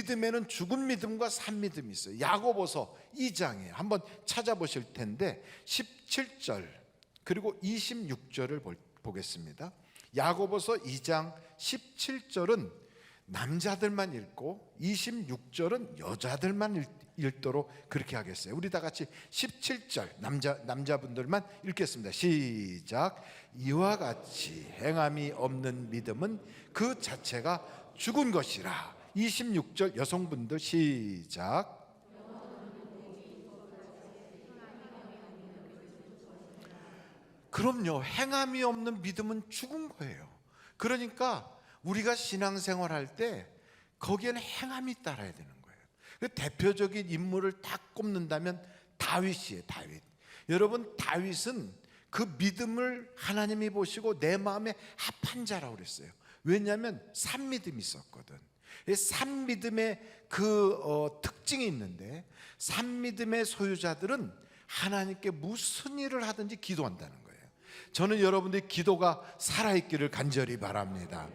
믿음에는 죽은 믿음과 산 믿음이 있어요. 야고보서 2장에 한번 찾아보실 텐데 17절 그리고 26절을 보겠습니다. 야고보서 2장 17절은 남자들만 읽고 26절은 여자들만 읽도록 그렇게 하겠어요. 우리 다 같이 17절 남자분들만 읽겠습니다. 시작. 이와 같이 행함이 없는 믿음은 그 자체가 죽은 것이라. 26절 여성분들 시작. 그럼요, 행함이 없는 믿음은 죽은 거예요. 그러니까 우리가 신앙생활 할 때 거기에는 행함이 따라야 되는 거예요. 그 대표적인 인물을 딱 꼽는다면 다윗이에요. 다윗. 여러분, 다윗은 그 믿음을 하나님이 보시고 내 마음에 합한 자라고 그랬어요. 왜냐하면 산믿음이 있었거든. 산믿음의 특징이 있는데, 산믿음의 소유자들은 하나님께 무슨 일을 하든지 기도한다는 거예요. 저는 여러분들의 기도가 살아있기를 간절히 바랍니다.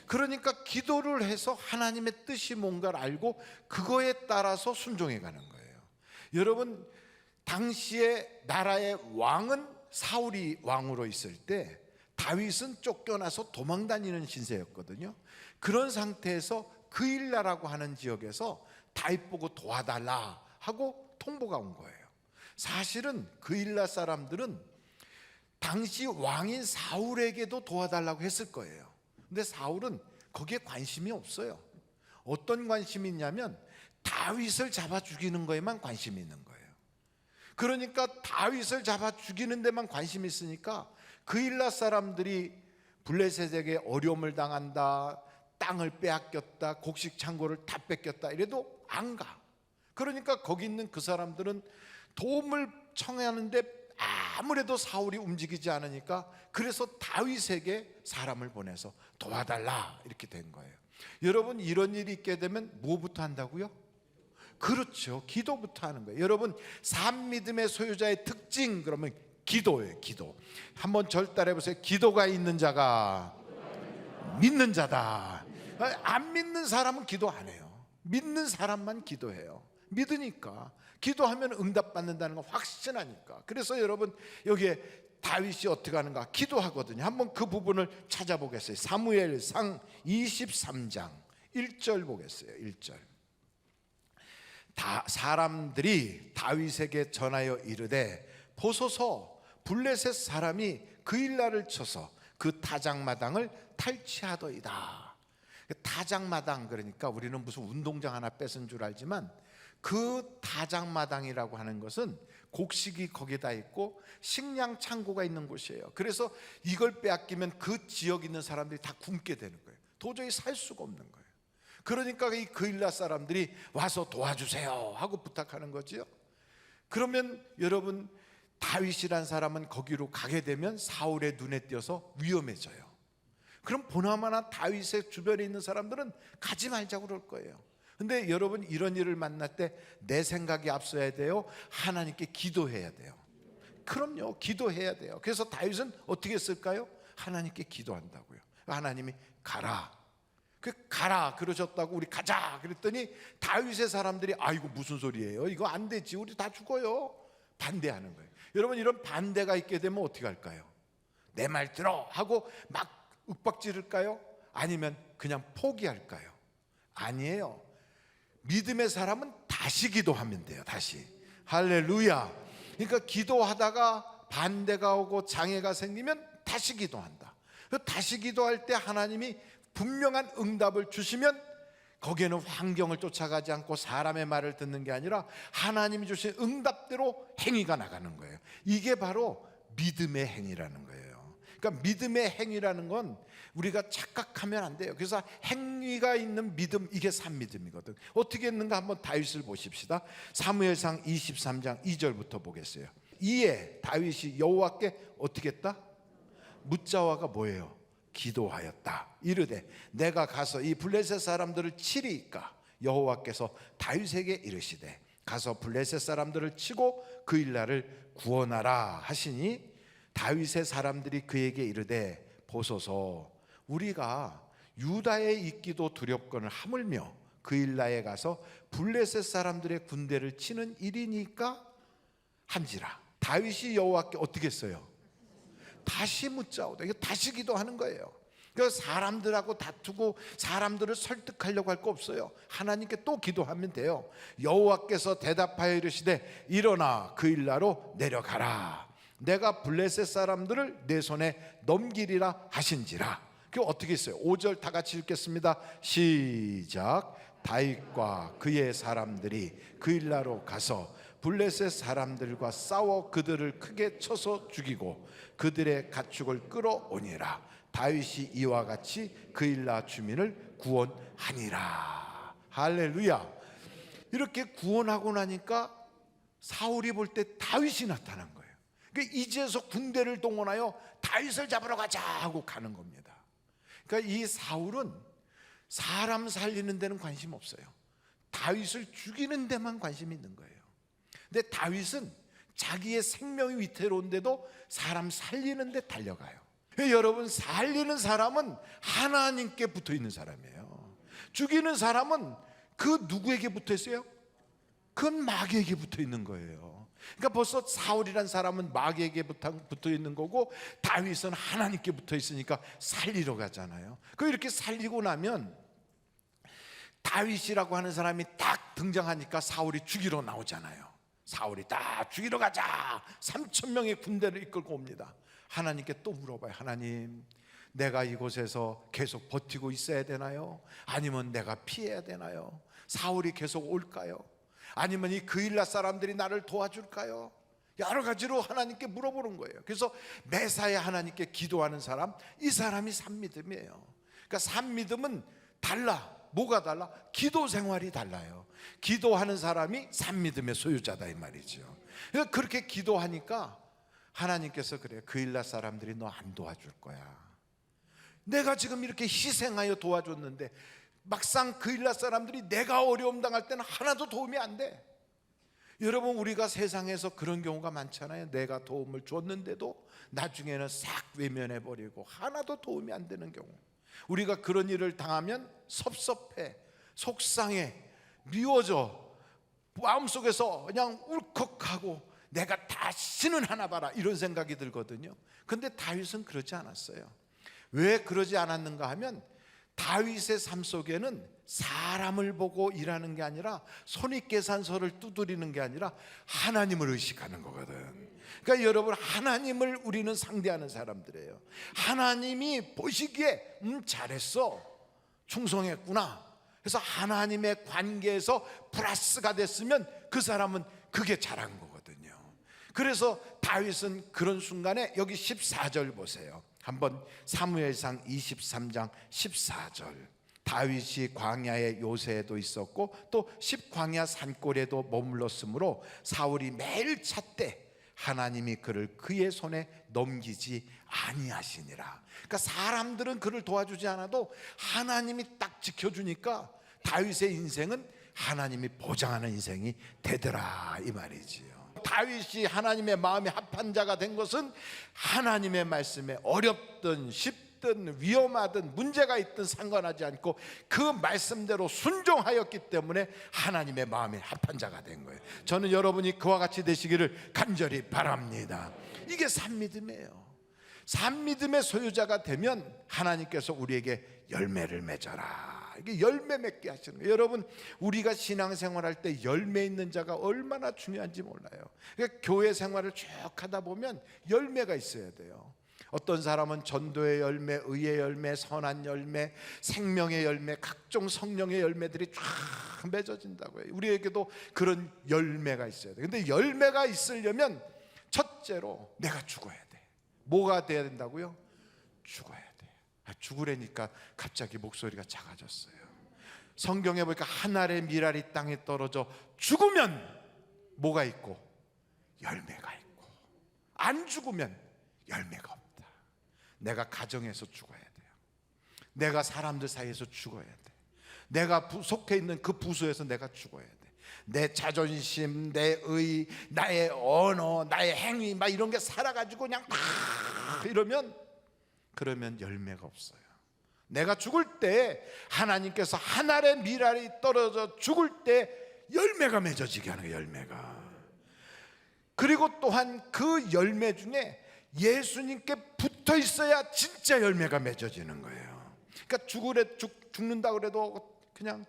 그러니까 기도를 해서 하나님의 뜻이 뭔가를 알고 그거에 따라서 순종해 가는 거예요. 여러분, 당시에 나라의 왕은 사울이 왕으로 있을 때 다윗은 쫓겨나서 도망다니는 신세였거든요. 그런 상태에서 그일라라고 하는 지역에서 다윗 보고 도와달라 하고 통보가 온 거예요. 사실은 그일라 사람들은 당시 왕인 사울에게도 도와달라고 했을 거예요. 근데 사울은 거기에 관심이 없어요. 어떤 관심이 있냐면 다윗을 잡아 죽이는 거에만 관심이 있는 거예요. 그러니까 다윗을 잡아 죽이는 데만 관심이 있으니까 그일라 사람들이 블레셋에게 어려움을 당한다, 땅을 빼앗겼다, 곡식 창고를 다 뺏겼다 이래도 안 가. 그러니까 거기 있는 그 사람들은 도움을 청하는데 아무래도 사울이 움직이지 않으니까 그래서 다윗에게 사람을 보내서 도와달라 이렇게 된 거예요. 여러분, 이런 일이 있게 되면 뭐부터 한다고요? 그렇죠, 기도부터 하는 거예요. 여러분, 산믿음의 소유자의 특징 그러면 기도예요. 기도. 한번 절따라 해보세요. 기도가 있는 자가 믿는 자다. 안 믿는 사람은 기도 안 해요. 믿는 사람만 기도해요. 믿으니까, 기도하면 응답받는다는 건 확신하니까. 그래서 여러분, 여기에 다윗이 어떻게 하는가? 기도하거든요. 한번 그 부분을 찾아보겠어요. 사무엘상 23장 1절 보겠어요. 1절. 사람들이 다윗에게 전하여 이르되 보소서, 블레셋 사람이 그일라를 쳐서 그 타작마당을 탈취하더이다. 타작마당, 그러니까 우리는 무슨 운동장 하나 뺏은 줄 알지만 그 타작마당이라고 하는 것은 곡식이 거기다 있고 식량 창고가 있는 곳이에요. 그래서 이걸 빼앗기면 그 지역에 있는 사람들이 다 굶게 되는 거예요. 도저히 살 수가 없는 거예요. 그러니까 이 그일라 사람들이 와서 도와주세요 하고 부탁하는 거지요. 그러면 여러분, 다윗이란 사람은 거기로 가게 되면 사울의 눈에 띄어서 위험해져요. 그럼 보나마나 다윗의 주변에 있는 사람들은 가지 말자고 그럴 거예요. 근데 여러분, 이런 일을 만날 때 내 생각이 앞서야 돼요? 하나님께 기도해야 돼요? 그럼요, 기도해야 돼요. 그래서 다윗은 어떻게 했을까요? 하나님께 기도한다고요. 하나님이 가라, 가라 그러셨다고 우리 가자 그랬더니 다윗의 사람들이 아이고 무슨 소리예요, 이거 안 되지, 우리 다 죽어요, 반대하는 거예요. 여러분, 이런 반대가 있게 되면 어떻게 할까요? 내 말 들어 하고 막 윽박지를까요? 아니면 그냥 포기할까요? 아니에요. 믿음의 사람은 다시 기도하면 돼요. 다시. 할렐루야. 그러니까 기도하다가 반대가 오고 장애가 생기면 다시 기도한다. 다시 기도할 때 하나님이 분명한 응답을 주시면 거기에는 환경을 쫓아가지 않고 사람의 말을 듣는 게 아니라 하나님이 주신 응답대로 행위가 나가는 거예요. 이게 바로 믿음의 행위라는 거예요. 그러니까 믿음의 행위라는 건 우리가 착각하면 안 돼요. 그래서 행위가 있는 믿음, 이게 산믿음이거든. 어떻게 했는가 한번 다윗을 보십시다. 사무엘상 23장 2절부터 보겠어요. 이에 다윗이 여호와께 어떻게 했다? 묻자와가 뭐예요? 기도하였다. 이르되 내가 가서 이 블레셋 사람들을 치리이까? 여호와께서 다윗에게 이르시되 가서 블레셋 사람들을 치고 그일라를 구원하라 하시니 다윗의 사람들이 그에게 이르되 보소서, 우리가 유다에 있기도 두렵거늘 하물며 그일라에 가서 블레셋 사람들의 군대를 치는 일이니까 한지라. 다윗이 여호와께 어떻게 했어요? 다시 묻자오다. 이거 다시 기도하는 거예요. 그래서 사람들하고 다투고 사람들을 설득하려고 할 거 없어요. 하나님께 또 기도하면 돼요. 여호와께서 대답하여 이르시되 일어나 그일라로 내려가라. 내가 블레셋 사람들을 내 손에 넘기리라 하신지라. 그 어떻게 했어요? 5절 다 같이 읽겠습니다. 시작. 다윗과 그의 사람들이 그일라로 가서 블레셋 사람들과 싸워 그들을 크게 쳐서 죽이고 그들의 가축을 끌어오니라. 다윗이 이와 같이 그일라 주민을 구원하니라. 할렐루야. 이렇게 구원하고 나니까 사울이 볼 때 다윗이 나타난 거예요. 그러니까 이제서 군대를 동원하여 다윗을 잡으러 가자 하고 가는 겁니다. 그러니까 이 사울은 사람 살리는 데는 관심 없어요. 다윗을 죽이는 데만 관심이 있는 거예요. 근데 다윗은 자기의 생명이 위태로운데도 사람 살리는 데 달려가요. 여러분, 살리는 사람은 하나님께 붙어 있는 사람이에요. 죽이는 사람은 그 누구에게 붙어 있어요? 그건 마귀에게 붙어 있는 거예요. 그러니까 벌써 사울이란 사람은 마귀에게 붙어 있는 거고 다윗은 하나님께 붙어 있으니까 살리러 가잖아요. 그 이렇게 살리고 나면 다윗이라고 하는 사람이 딱 등장하니까 사울이 죽이러 나오잖아요. 사울이 딱 죽이러 가자 3,000명의 군대를 이끌고 옵니다. 하나님께 또 물어봐요. 하나님, 내가 이곳에서 계속 버티고 있어야 되나요? 아니면 내가 피해야 되나요? 사울이 계속 올까요? 아니면 이 그일라 사람들이 나를 도와줄까요? 여러 가지로 하나님께 물어보는 거예요. 그래서 매사에 하나님께 기도하는 사람, 이 사람이 산믿음이에요. 그러니까 산믿음은 달라. 뭐가 달라? 기도 생활이 달라요. 기도하는 사람이 산믿음의 소유자다 이 말이죠. 그러니까 그렇게 기도하니까 하나님께서 그래요. 그일라 사람들이 너 안 도와줄 거야. 내가 지금 이렇게 희생하여 도와줬는데 막상 그일라 사람들이 내가 어려움 당할 때는 하나도 도움이 안 돼. 여러분, 우리가 세상에서 그런 경우가 많잖아요. 내가 도움을 줬는데도 나중에는 싹 외면해버리고 하나도 도움이 안 되는 경우. 우리가 그런 일을 당하면 섭섭해, 속상해, 미워져, 마음속에서 그냥 울컥하고 내가 다시는 하나 봐라 이런 생각이 들거든요. 근데 다윗은 그러지 않았어요. 왜 그러지 않았는가 하면 다윗의 삶 속에는 사람을 보고 일하는 게 아니라 손익계산서를 두드리는 게 아니라 하나님을 의식하는 거거든. 그러니까 여러분, 하나님을 우리는 상대하는 사람들이에요. 하나님이 보시기에 잘했어, 충성했구나. 그래서 하나님의 관계에서 플러스가 됐으면 그 사람은 그게 잘한 거거든요. 그래서 다윗은 그런 순간에 여기 14절 보세요. 한번 사무엘상 23장 14절. 다윗이 광야의 요새에도 있었고 또 십광야 산골에도 머물렀으므로 사울이 매일 찾되 하나님이 그를 그의 손에 넘기지 아니하시니라. 그러니까 사람들은 그를 도와주지 않아도 하나님이 딱 지켜주니까 다윗의 인생은 하나님이 보장하는 인생이 되더라 이 말이지요. 다윗이 하나님의 마음에 합한 자가 된 것은 하나님의 말씀에 어렵든 쉽든 위험하든 문제가 있든 상관하지 않고 그 말씀대로 순종하였기 때문에 하나님의 마음에 합한 자가 된 거예요. 저는 여러분이 그와 같이 되시기를 간절히 바랍니다. 이게 산믿음이에요. 산믿음의 소유자가 되면 하나님께서 우리에게 열매를 맺어라. 이게 열매 맺게 하시는 거예요. 여러분, 우리가 신앙생활할 때 열매 있는 자가 얼마나 중요한지 몰라요. 그러니까 교회 생활을 쭉 하다 보면 열매가 있어야 돼요. 어떤 사람은 전도의 열매, 의의 열매, 선한 열매, 생명의 열매, 각종 성령의 열매들이 쫙 맺어진다고 해요. 우리에게도 그런 열매가 있어야 돼요. 근데 열매가 있으려면 첫째로 내가 죽어야 돼. 뭐가 돼야 된다고요? 죽어야 돼. 죽으려니까 갑자기 목소리가 작아졌어요. 성경에 보니까 한 알의 밀알이 땅에 떨어져 죽으면 뭐가 있고? 열매가 있고. 안 죽으면 열매가 없다. 내가 가정에서 죽어야 돼요. 내가 사람들 사이에서 죽어야 돼. 내가 속해 있는 그 부서에서 내가 죽어야 돼. 내 자존심, 내 의, 나의 언어, 나의 행위 막 이런 게 살아가지고 그냥 막 이러면 그러면 열매가 없어요. 내가 죽을 때 하나님께서 한 알의 밀알이 떨어져 죽을 때 열매가 맺어지게 하는 거예요. 열매가. 그리고 또한 그 열매 중에 예수님께 붙어 있어야 진짜 열매가 맺어지는 거예요. 그러니까 죽는다 그래도 그냥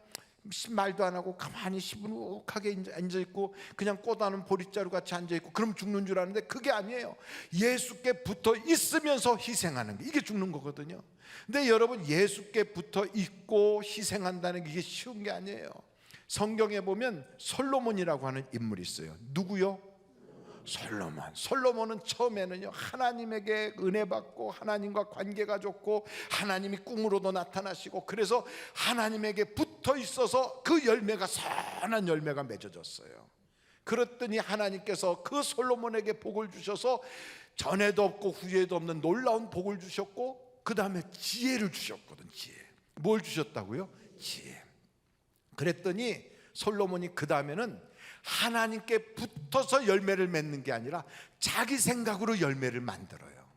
말도 안 하고 가만히 시무룩하게 앉아있고 그냥 꽃다는 보릿자루 같이 앉아있고 그럼 죽는 줄 아는데 그게 아니에요. 예수께 붙어 있으면서 희생하는 게 이게 죽는 거거든요. 근데 여러분, 예수께 붙어 있고 희생한다는 게 이게 쉬운 게 아니에요. 성경에 보면 솔로몬이라고 하는 인물이 있어요. 누구요? 솔로몬은 처음에는요, 하나님에게 은혜 받고 하나님과 관계가 좋고 하나님이 꿈으로도 나타나시고 그래서 하나님에게 붙어 있어서 그 열매가 선한 열매가 맺어졌어요. 그랬더니 하나님께서 그 솔로몬에게 복을 주셔서 전에도 없고 후에도 없는 놀라운 복을 주셨고 그 다음에 지혜를 주셨거든. 지혜. 뭘 주셨다고요? 지혜. 그랬더니 솔로몬이 그 다음에는 하나님께 붙어서 열매를 맺는 게 아니라 자기 생각으로 열매를 만들어요.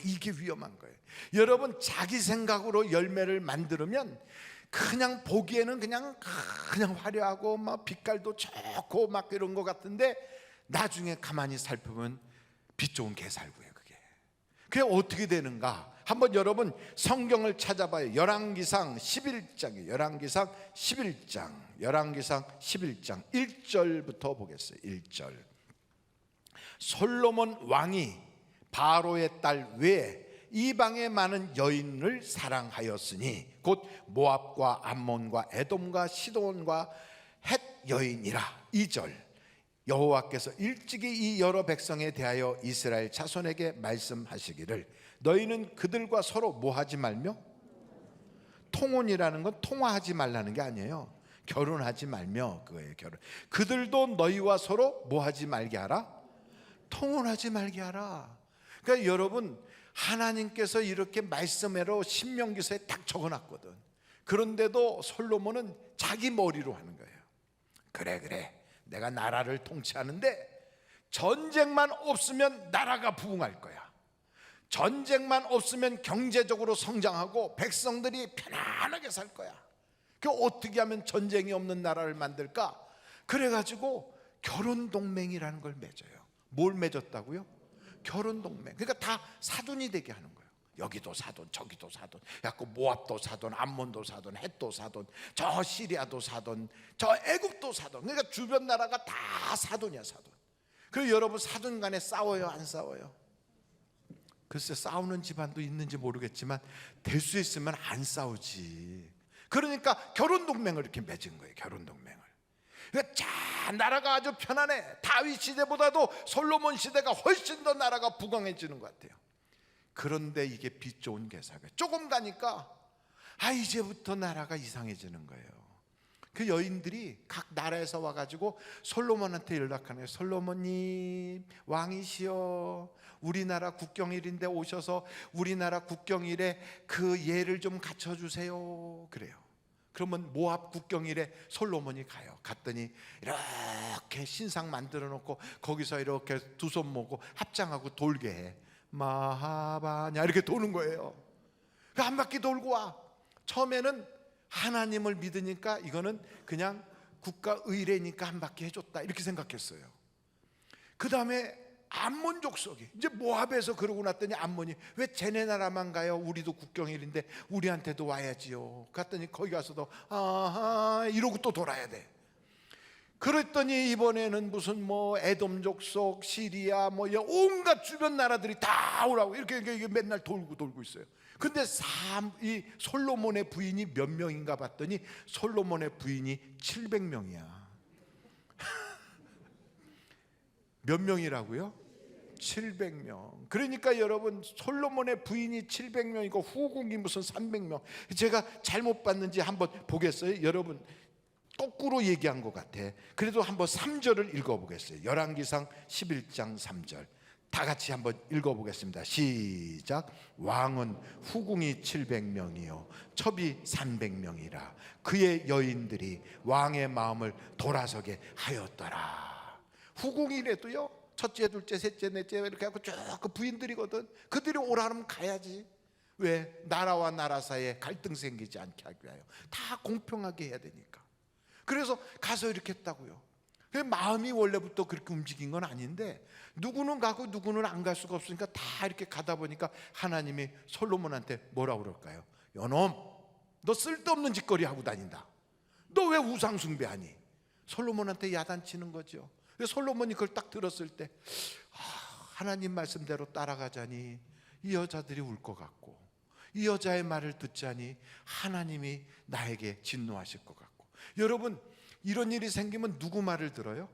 이게 위험한 거예요. 여러분, 자기 생각으로 열매를 만들면 그냥 보기에는 그냥 화려하고 막 빛깔도 좋고 막 이런 것 같은데 나중에 가만히 살펴보면 빛 좋은 개살구예요. 그게 어떻게 되는가? 한번 여러분 성경을 찾아봐요. 열왕기상 11장이에요. 열왕기상 11장 1절부터 보겠어요. 1절. 솔로몬 왕이 바로의 딸 외에 이방의 많은 여인을 사랑하였으니 곧 모압과 암몬과 에돔과 시돈과 헷 여인이라. 2절. 여호와께서 일찍이 이 여러 백성에 대하여 이스라엘 자손에게 말씀하시기를 너희는 그들과 서로 뭐하지 말며, 통혼이라는 건 통화하지 말라는 게 아니에요. 결혼하지 말며 그거예요. 결혼. 그들도 너희와 서로 뭐하지 말게 하라, 통혼하지 말게 하라. 그러니까 여러분, 하나님께서 이렇게 말씀으로 신명기서에 딱 적어놨거든. 그런데도 솔로몬은 자기 머리로 하는 거예요. 그래 내가 나라를 통치하는데 전쟁만 없으면 나라가 부흥할 거야. 전쟁만 없으면 경제적으로 성장하고 백성들이 편안하게 살 거야. 그 어떻게 하면 전쟁이 없는 나라를 만들까? 그래가지고 결혼동맹이라는 걸 맺어요. 뭘 맺었다고요? 결혼동맹. 그러니까 다 사돈이 되게 하는 거예요. 여기도 사돈, 저기도 사돈, 야고 모압도 사돈, 암몬도 사돈, 헷도 사돈, 저 시리아도 사돈, 저 애국도 사돈. 그러니까 주변 나라가 다 사돈이야, 사돈. 그리고 여러분, 사돈 간에 싸워요, 안 싸워요? 글쎄, 싸우는 집안도 있는지 모르겠지만 될 수 있으면 안 싸우지. 그러니까 결혼동맹을 이렇게 맺은 거예요. 결혼동맹을. 그러니까 자, 나라가 아주 편안해. 다윗 시대보다도 솔로몬 시대가 훨씬 더 나라가 부강해지는 것 같아요. 그런데 이게 빛 좋은 개사가 조금 가니까 이제부터 나라가 이상해지는 거예요. 그 여인들이 각 나라에서 와가지고 솔로몬한테 연락하는 거예요. 솔로몬님, 왕이시여, 우리나라 국경일인데 오셔서 우리나라 국경일에 그 예를 좀 갖춰주세요. 그래요. 그러면 모압 국경일에 솔로몬이 가요. 갔더니 이렇게 신상 만들어 놓고 거기서 이렇게 두 손 모고 합장하고 돌게 해. 마하바냐 이렇게 도는 거예요. 한 바퀴 돌고 와. 처음에는 하나님을 믿으니까 이거는 그냥 국가 의례니까 한 바퀴 해줬다 이렇게 생각했어요. 그 다음에 암몬 족속이 이제 모압에서 그러고 났더니 암몬이 왜 쟤네 나라만 가요? 우리도 국경일인데 우리한테도 와야지요. 갔더니 거기 가서도 아하 이러고 또 돌아야 돼. 그랬더니 이번에는 무슨 에돔 족속, 시리아 온갖 주변 나라들이 다 오라고 이렇게 맨날 돌고 있어요. 근데 이 솔로몬의 부인이 몇 명인가 봤더니 솔로몬의 부인이 700명이야. 몇 명이라고요? 700명. 그러니까 여러분, 솔로몬의 부인이 700명이고 후궁이 무슨 300명. 제가 잘못 봤는지 한번 보겠어요? 여러분, 거꾸로 얘기한 것 같아. 그래도 한번 3절을 읽어보겠어요. 열왕기상 11장 3절 다 같이 한번 읽어보겠습니다. 시작. 왕은 후궁이 700명이요 첩이 300명이라 그의 여인들이 왕의 마음을 돌아서게 하였더라. 후궁이래도요 첫째, 둘째, 셋째, 넷째 이렇게 하고 쭉 그 부인들이거든. 그들이 오라 하면 가야지. 왜? 나라와 나라 사이에 갈등 생기지 않게 하기 위하여. 다 공평하게 해야 되니까. 그래서 가서 이렇게 했다고요. 마음이 원래부터 그렇게 움직인 건 아닌데 누구는 가고 누구는 안 갈 수가 없으니까 다 이렇게 가다 보니까 하나님이 솔로몬한테 뭐라고 그럴까요? 요놈, 너 쓸데없는 짓거리 하고 다닌다. 너 왜 우상 숭배하니? 솔로몬한테 야단치는 거죠. 솔로몬이 그걸 딱 들었을 때 하나님 말씀대로 따라가자니 이 여자들이 울 것 같고, 이 여자의 말을 듣자니 하나님이 나에게 진노하실 것 같고. 여러분, 이런 일이 생기면 누구 말을 들어요?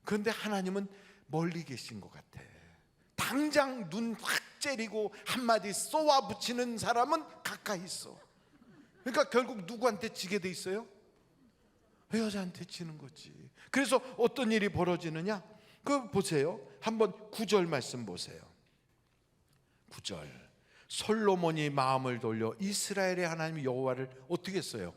그런데 하나님은 멀리 계신 것 같아. 당장 눈 확 째리고 한마디 쏘아 붙이는 사람은 가까이 있어. 그러니까 결국 누구한테 지게 돼 있어요? 여자한테 지는 거지. 그래서 어떤 일이 벌어지느냐? 그 보세요. 한번 9절 말씀 보세요. 9절. 솔로몬이 마음을 돌려 이스라엘의 하나님 여호와를 어떻게 했어요?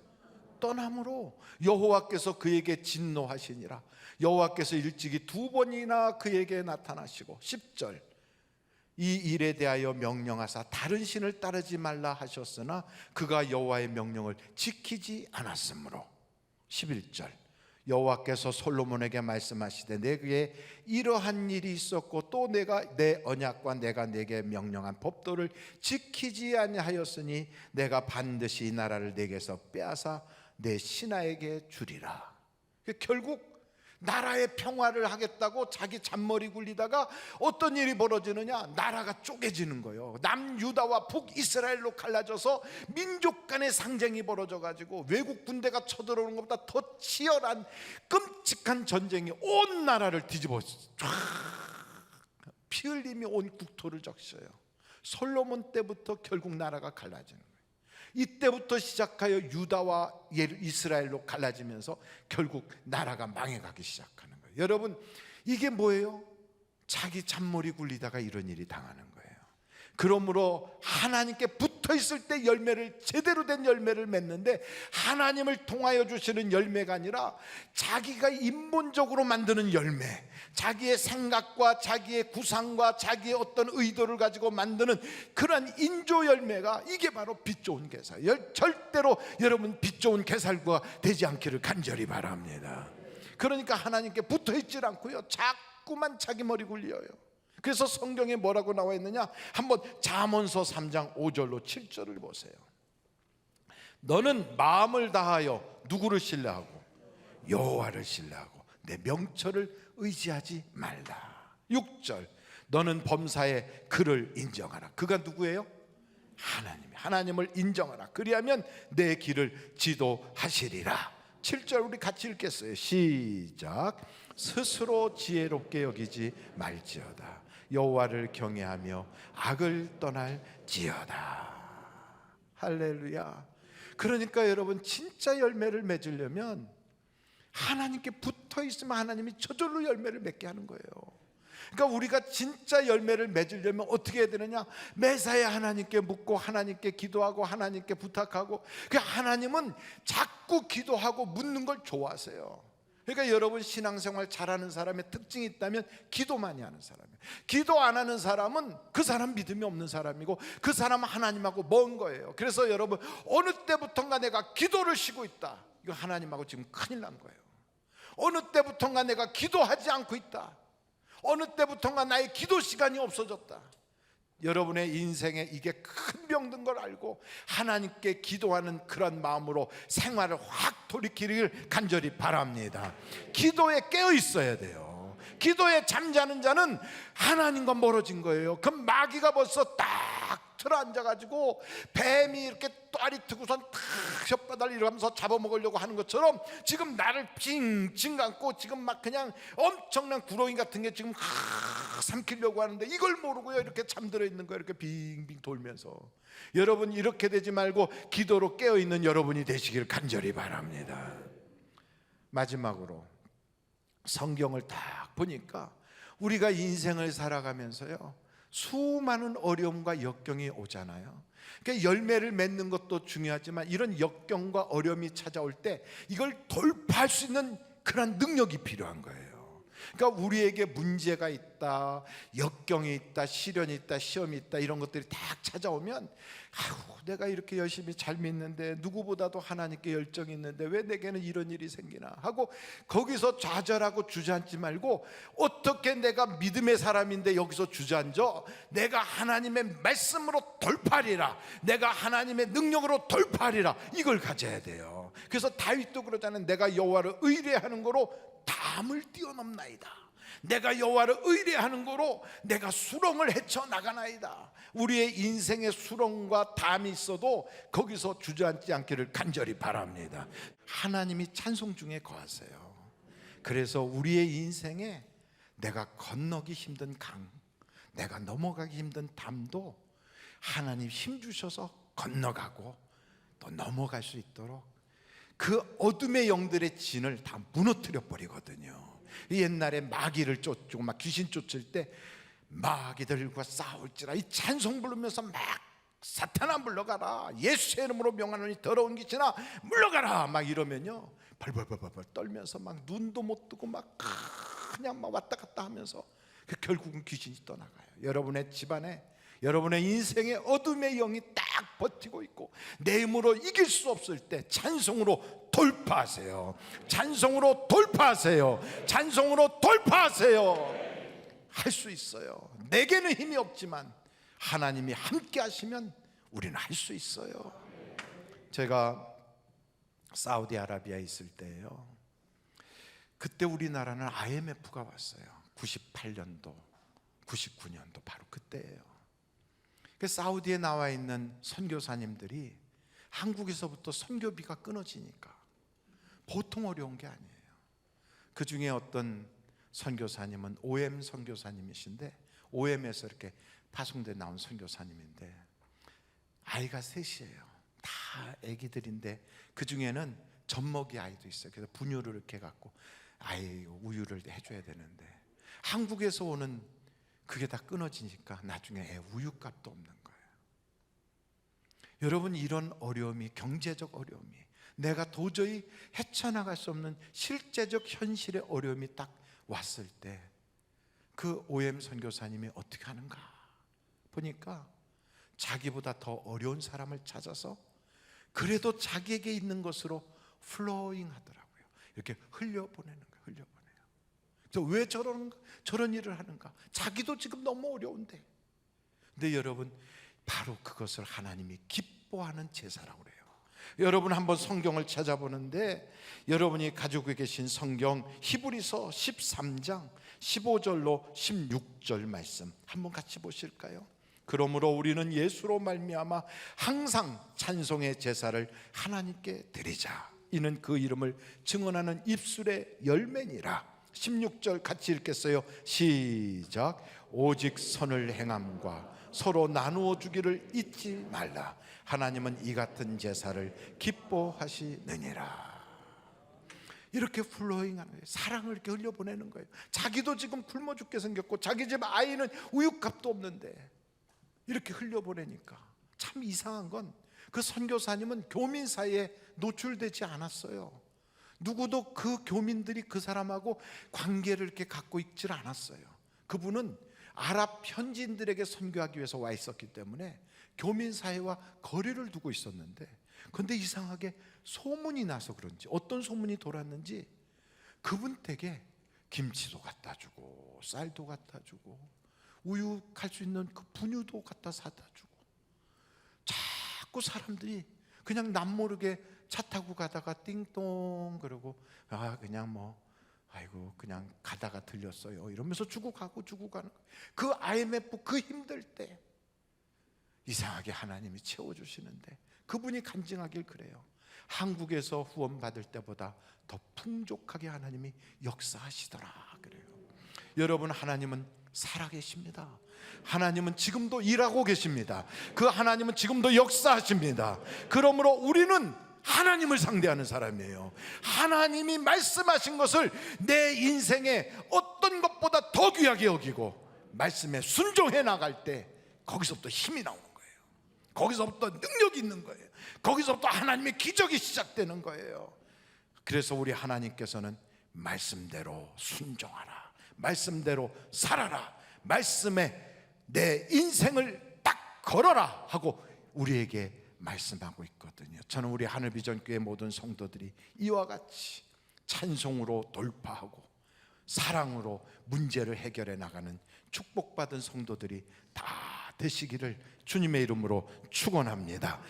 떠남으로 여호와께서 그에게 진노하시니라. 여호와께서 일찍이 2번이나 그에게 나타나시고. 10절. 이 일에 대하여 명령하사 다른 신을 따르지 말라 하셨으나 그가 여호와의 명령을 지키지 않았으므로. 11절. 여호와께서 솔로몬에게 말씀하시되 내게 이러한 일이 있었고 또 내가 내 언약과 내가 내게 명령한 법도를 지키지 아니하였으니 내가 반드시 이 나라를 내게서 빼앗아 내 신하에게 주리라. 결국 나라의 평화를 하겠다고 자기 잔머리 굴리다가 어떤 일이 벌어지느냐? 나라가 쪼개지는 거예요. 남유다와 북이스라엘로 갈라져서 민족 간의 상쟁이 벌어져 가지고 외국 군대가 쳐들어오는 것보다 더 치열한 끔찍한 전쟁이 온 나라를 뒤집어 피 흘림이 온 국토를 적셔요. 솔로몬 때부터 결국 나라가 갈라지는 거예요. 이때부터 시작하여 유다와 이스라엘로 갈라지면서 결국 나라가 망해가기 시작하는 거예요. 여러분, 이게 뭐예요? 자기 잔머리 굴리다가 이런 일이 당하는 거예요. 그러므로 하나님께 붙어 있을 때 열매를, 제대로 된 열매를 맺는데 하나님을 통하여 주시는 열매가 아니라 자기가 인본적으로 만드는 열매, 자기의 생각과 자기의 구상과 자기의 어떤 의도를 가지고 만드는 그런 인조 열매가, 이게 바로 빛 좋은 게살. 절대로 여러분 빛 좋은 게살과 되지 않기를 간절히 바랍니다. 그러니까 하나님께 붙어 있질 않고요, 자꾸만 자기 머리 굴려요. 그래서 성경에 뭐라고 나와 있느냐? 한번 잠언서 3장 5절로 7절을 보세요. 너는 마음을 다하여 누구를 신뢰하고? 여호와를 신뢰하고 내 명철을 의지하지 말라. 6절. 너는 범사에 그를 인정하라. 그가 누구예요? 하나님을 인정하라. 그리하면 내 길을 지도하시리라. 7절 우리 같이 읽겠어요. 시작. 스스로 지혜롭게 여기지 말지어다. 여호와를 경외하며 악을 떠날지어다. 할렐루야. 그러니까 여러분, 진짜 열매를 맺으려면 하나님께 붙어 있으면 하나님이 저절로 열매를 맺게 하는 거예요. 그러니까 우리가 진짜 열매를 맺으려면 어떻게 해야 되느냐? 매사에 하나님께 묻고 하나님께 기도하고 하나님께 부탁하고. 하나님은 자꾸 기도하고 묻는 걸 좋아하세요. 그러니까 여러분, 신앙생활 잘하는 사람의 특징이 있다면 기도 많이 하는 사람이에요. 기도 안 하는 사람은 그 사람 믿음이 없는 사람이고 그 사람은 하나님하고 먼 거예요. 그래서 여러분, 어느 때부턴가 내가 기도를 쉬고 있다, 이거 하나님하고 지금 큰일 난 거예요. 어느 때부턴가 내가 기도하지 않고 있다, 어느 때부턴가 나의 기도 시간이 없어졌다, 여러분의 인생에 이게 큰 병든 걸 알고 하나님께 기도하는 그런 마음으로 생활을 확 돌이키기를 간절히 바랍니다. 기도에 깨어 있어야 돼요. 기도에 잠자는 자는 하나님과 멀어진 거예요. 그 마귀가 벌써 딱 틀어앉아가지고 뱀이 이렇게 또아리 트고선 탁 혓바닥을 이러면서 잡아먹으려고 하는 것처럼 지금 나를 빙빙 감고 지금 막 그냥 엄청난 구렁이 같은 게 지금 삼키려고 하는데 이걸 모르고요, 이렇게 잠들어 있는 거예요. 이렇게 빙빙 돌면서. 여러분, 이렇게 되지 말고 기도로 깨어있는 여러분이 되시길 간절히 바랍니다. 마지막으로 성경을 딱 보니까 우리가 인생을 살아가면서요, 수많은 어려움과 역경이 오잖아요. 그러니까 열매를 맺는 것도 중요하지만 이런 역경과 어려움이 찾아올 때 이걸 돌파할 수 있는 그런 능력이 필요한 거예요. 그러니까 우리에게 문제가 있다, 역경이 있다, 시련이 있다, 시험이 있다, 이런 것들이 딱 찾아오면 아유, 내가 이렇게 열심히 잘 믿는데, 누구보다도 하나님께 열정이 있는데 왜 내게는 이런 일이 생기나 하고 거기서 좌절하고 주저앉지 말고, 어떻게 내가 믿음의 사람인데 여기서 주저앉아? 내가 하나님의 말씀으로 돌파하리라, 내가 하나님의 능력으로 돌파하리라, 이걸 가져야 돼요. 그래서 다윗도 그러잖아요. 내가 여호와를 의뢰하는 거로 담을 뛰어넘나이다. 내가 여호와를 의뢰하는 거로 내가 수렁을 헤쳐나가나이다. 우리의 인생에 수렁과 담이 있어도 거기서 주저앉지 않기를 간절히 바랍니다. 하나님이 찬송 중에 거하세요. 그래서 우리의 인생에 내가 건너기 힘든 강, 내가 넘어가기 힘든 담도 하나님 힘 주셔서 건너가고 또 넘어갈 수 있도록 그 어둠의 영들의 진을 다 무너뜨려 버리거든요. 옛날에 마귀를 쫓고 막 귀신 쫓을 때 마귀들과 싸울지라 이 찬송 부르면서 막 사탄아 물러가라, 예수의 이름으로 명하노니 더러운 귀신아 물러가라 막 이러면요, 벌벌벌벌 떨면서 막 눈도 못 뜨고 막 그냥 막 왔다 갔다 하면서 결국은 귀신이 떠나가요. 여러분의 집안에, 여러분의 인생의 어둠의 영이 딱 버티고 있고 내 힘으로 이길 수 없을 때 찬송으로 돌파하세요. 찬송으로 돌파하세요. 찬송으로 돌파하세요. 할 수 있어요. 내게는 힘이 없지만 하나님이 함께 하시면 우리는 할 수 있어요. 제가 사우디아라비아에 있을 때예요, 그때 우리나라는 IMF가 왔어요. 98년도 99년도 바로 그때예요. 사우디에 나와 있는 선교사님들이 한국에서부터 선교비가 끊어지니까 보통 어려운 게 아니에요. 그 중에 어떤 선교사님은 OM 선교사님이신데, OM에서 이렇게 파송돼 나온 선교사님인데 아이가 셋이에요. 다 아기들인데 그 중에는 젖먹이 아이도 있어요. 그래서 분유를 이렇게 갖고 아이 우유를 해줘야 되는데 한국에서 오는 그게 다 끊어지니까 나중에 애 우유값도 없는 거예요. 여러분, 이런 어려움이, 경제적 어려움이, 내가 도저히 헤쳐나갈 수 없는 실제적 현실의 어려움이 딱 왔을 때 그 OM 선교사님이 어떻게 하는가 보니까 자기보다 더 어려운 사람을 찾아서 그래도 자기에게 있는 것으로 플로잉 하더라고요. 이렇게 흘려보내는 거예요. 흘려보내요. 그래서 왜 저런 일을 하는가? 자기도 지금 너무 어려운데. 근데 여러분, 바로 그것을 하나님이 기뻐하는 제사라고 그래요. 여러분 한번 성경을 찾아보는데, 여러분이 가지고 계신 성경 히브리서 13장 15절로 16절 말씀 한번 같이 보실까요? 그러므로 우리는 예수로 말미암아 항상 찬송의 제사를 하나님께 드리자. 이는 그 이름을 증언하는 입술의 열매니라. 16절 같이 읽겠어요. 시작. 오직 선을 행함과 서로 나누어 주기를 잊지 말라. 하나님은 이 같은 제사를 기뻐하시느니라. 이렇게 플로잉하는 거예요. 사랑을 이렇게 흘려보내는 거예요. 자기도 지금 굶어 죽게 생겼고 자기 집 아이는 우유값도 없는데 이렇게 흘려보내니까, 참 이상한 건 그 선교사님은 교민 사이에 노출되지 않았어요. 누구도 그 교민들이 그 사람하고 관계를 이렇게 갖고 있질 않았어요. 그분은 아랍 현지인들에게 선교하기 위해서 와 있었기 때문에 교민 사회와 거리를 두고 있었는데, 그런데 이상하게 소문이 나서 그런지, 어떤 소문이 돌았는지 그분 댁에 김치도 갖다 주고 쌀도 갖다 주고 우유 갈 수 있는 그 분유도 갖다 사다 주고, 자꾸 사람들이 그냥 남모르게 차 타고 가다가 띵동 그러고 그냥 아이고 그냥 가다가 들렸어요 이러면서 주고 가고 주고 가는 거예요. 그 IMF 그 힘들 때 이상하게 하나님이 채워주시는데, 그분이 간증하길 그래요. 한국에서 후원 받을 때보다 더 풍족하게 하나님이 역사하시더라 그래요. 여러분, 하나님은 살아계십니다. 하나님은 지금도 일하고 계십니다. 그 하나님은 지금도 역사하십니다. 그러므로 우리는 하나님을 상대하는 사람이에요. 하나님이 말씀하신 것을 내 인생에 어떤 것보다 더 귀하게 여기고 말씀에 순종해 나갈 때 거기서부터 힘이 나오는 거예요. 거기서부터 능력이 있는 거예요. 거기서부터 하나님의 기적이 시작되는 거예요. 그래서 우리 하나님께서는 말씀대로 순종하라, 말씀대로 살아라, 말씀에 내 인생을 딱 걸어라 하고 우리에게 말씀하고 있거든요. 저는 우리 하늘비전교회 모든 성도들이 이와 같이 찬송으로 돌파하고 사랑으로 문제를 해결해 나가는 축복받은 성도들이 다 되시기를 주님의 이름으로 축원합니다.